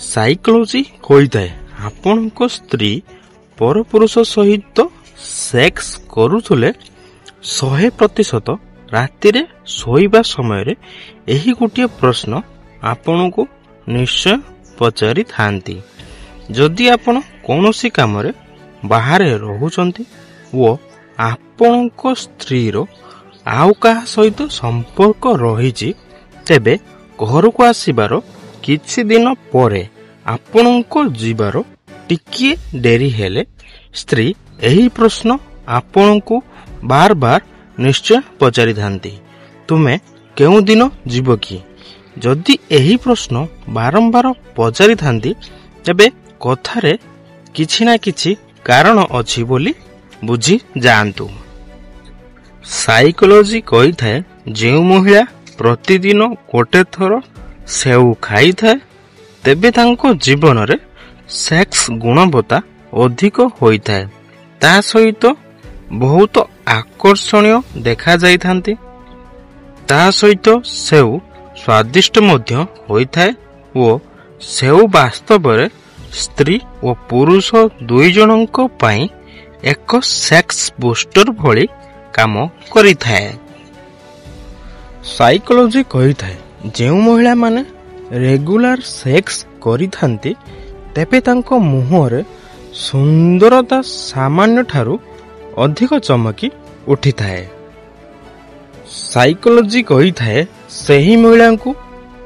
Psychology କହିଥାଏ ଆପଣଙ୍କ ସ୍ତ୍ରୀ ପରପୁରୁଷ ସହିତ ସେକ୍ସ କରୁଥିଲେ 100% ରାତିରେ ଶୋଇବା ସମୟରେ ଏହି ଗୋଟିଏ ପ୍ରଶ୍ନ ଆପଣଙ୍କୁ ନିଶ୍ଚୟ ପଚାରିଥାନ୍ତି। ଯଦି ଆପଣ କୌଣସି କାମରେ ବାହାରେ ରହୁଛନ୍ତି ଓ ଆପଣଙ୍କ ସ୍ତ୍ରୀର ଆଉ କାହା ସହିତ ସମ୍ପର୍କ ରହିଛି, ତେବେ ଘରକୁ ଆସିବାର କିଛି ଦିନ ପରେ ଆପଣଙ୍କ ଯିବାର ଟିକିଏ ଡେରି ହେଲେ ସ୍ତ୍ରୀ ଏହି ପ୍ରଶ୍ନ ଆପଣଙ୍କୁ ବାର ବାର ନିଶ୍ଚୟ ପଚାରିଥାନ୍ତି, ତୁମେ କେଉଁ ଦିନ ଯିବ କି? ଯଦି ଏହି ପ୍ରଶ୍ନ ବାରମ୍ବାର ପଚାରିଥାନ୍ତି, ତେବେ କଥାରେ କିଛି ନା କିଛି କାରଣ ଅଛି ବୋଲି ବୁଝି ଯାଆନ୍ତୁ। ସାଇକୋଲୋଜି କହିଥାଏ ଯେଉଁ ମହିଳା ପ୍ରତିଦିନ ଗୋଟେ ଥର ସେଉ ଖାଇଥାଏ, ତେବେ ତାଙ୍କ ଜୀବନରେ ସେକ୍ସ ଗୁଣବତ୍ତା ଅଧିକ ହୋଇଥାଏ। ତା ସହିତ ବହୁତ ଆକର୍ଷଣୀୟ ଦେଖାଯାଇଥାନ୍ତି। ତା ସହିତ ସେଉ ସ୍ୱାଦିଷ୍ଟ ମଧ୍ୟ ହୋଇଥାଏ ଓ ସେଉ ବାସ୍ତବରେ ସ୍ତ୍ରୀ ଓ ପୁରୁଷ ଦୁଇ ଜଣଙ୍କ ପାଇଁ ଏକ ସେକ୍ସ ବୁଷ୍ଟର ଭଳି କାମ କରିଥାଏ। ସାଇକୋଲୋଜି କହିଥାଏ ଯେଉଁ ମହିଳାମାନେ ରେଗୁଲାର ସେକ୍ସ କରିଥାନ୍ତି, ତେବେ ତାଙ୍କ ମୁହଁରେ ସୁନ୍ଦରତା ସାମାନ୍ୟ ଠାରୁ ଅଧିକ ଚମକି ଉଠିଥାଏ। ସାଇକୋଲୋଜି କହିଥାଏ ସେହି ମହିଳାଙ୍କୁ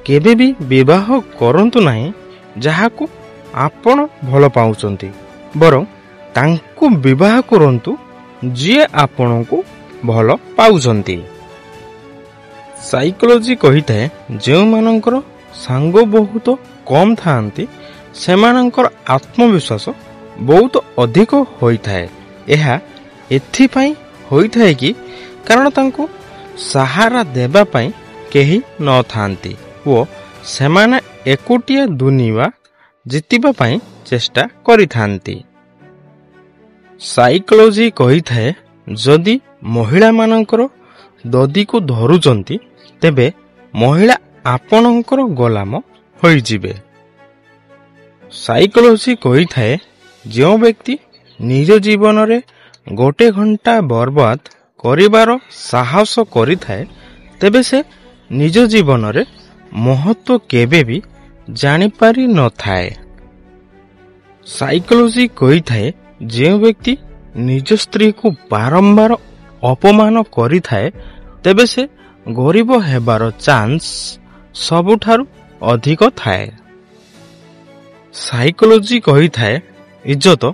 କେବେ ବି ବିବାହ କରନ୍ତୁ ନାହିଁ ଯାହାକୁ ଆପଣ ଭଲ ପାଉଛନ୍ତି, ବରଂ ତାଙ୍କୁ ବିବାହ କରନ୍ତୁ ଯିଏ ଆପଣଙ୍କୁ ଭଲ ପାଉଛନ୍ତି। ସାଇକୋଲୋଜି କହିଥାଏ ଯେଉଁମାନଙ୍କର ସାଙ୍ଗ ବହୁତ କମ୍ ଥାଆନ୍ତି, ସେମାନଙ୍କର ଆତ୍ମବିଶ୍ୱାସ ବହୁତ ଅଧିକ ହୋଇଥାଏ। ଏହା ଏଥିପାଇଁ ହୋଇଥାଏ କି କାରଣ ତାଙ୍କୁ ସାହାରା ଦେବା ପାଇଁ କେହି ନଥାନ୍ତି ଓ ସେମାନେ ଏକୁଟିଆ ଦୁନିଆ ଜିତିବା ପାଇଁ ଚେଷ୍ଟା କରିଥାନ୍ତି। ସାଇକୋଲୋଜି କହିଥାଏ ଯଦି ମହିଳାମାନଙ୍କର ଦଦିକୁ ଧରୁଛନ୍ତି, ତେବେ ମହିଳା ଆପଣଙ୍କର ଗୋଲାମ ହୋଇଯିବେ। ସାଇକୋଲୋଜି କହିଥାଏ ଯେଉଁ ବ୍ୟକ୍ତି ନିଜ ଜୀବନରେ ଗୋଟେ ଘଣ୍ଟା ବର୍ବାଦ କରିବାର ସାହସ କରିଥାଏ, ତେବେ ସେ ନିଜ ଜୀବନରେ ମହତ୍ତ୍ୱ କେବେ ବି ଜାଣିପାରି ନଥାଏ। ସାଇକୋଲୋଜି କହିଥାଏ ଯେଉଁ ବ୍ୟକ୍ତି ନିଜ ସ୍ତ୍ରୀକୁ ବାରମ୍ବାର ଅପମାନ କରିଥାଏ, ତେବେ ସେ ଗରିବ ହେବାର ଚାନ୍ସ ସବୁଠାରୁ ଅଧିକ ଥାଏ। ସାଇକୋଲୋଜି କହିଥାଏ ଇଜ୍ଜତ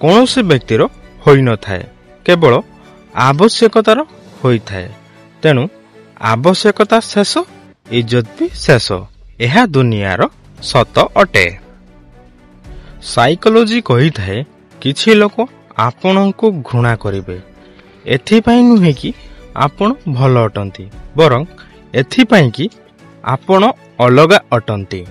କୌଣସି ବ୍ୟକ୍ତିର ହୋଇନଥାଏ, କେବଳ ଆବଶ୍ୟକତାର ହୋଇଥାଏ। ତେଣୁ ଆବଶ୍ୟକତା ଶେଷ, ଇଜ୍ଜତ ବି ଶେଷ। ଏହା ଦୁନିଆର ସତ ଅଟେ। ସାଇକୋଲୋଜି କହିଥାଏ କିଛି ଲୋକ ଆପଣଙ୍କୁ ଘୃଣା କରିବେ, ଏଥିପାଇଁ ନୁହେଁ କି ଆପଣ ଭଲ ଅଟନ୍ତି, ବରଂ ଏଥିପାଇଁ କି ଆପଣ ଅଲଗା ଅଟନ୍ତି।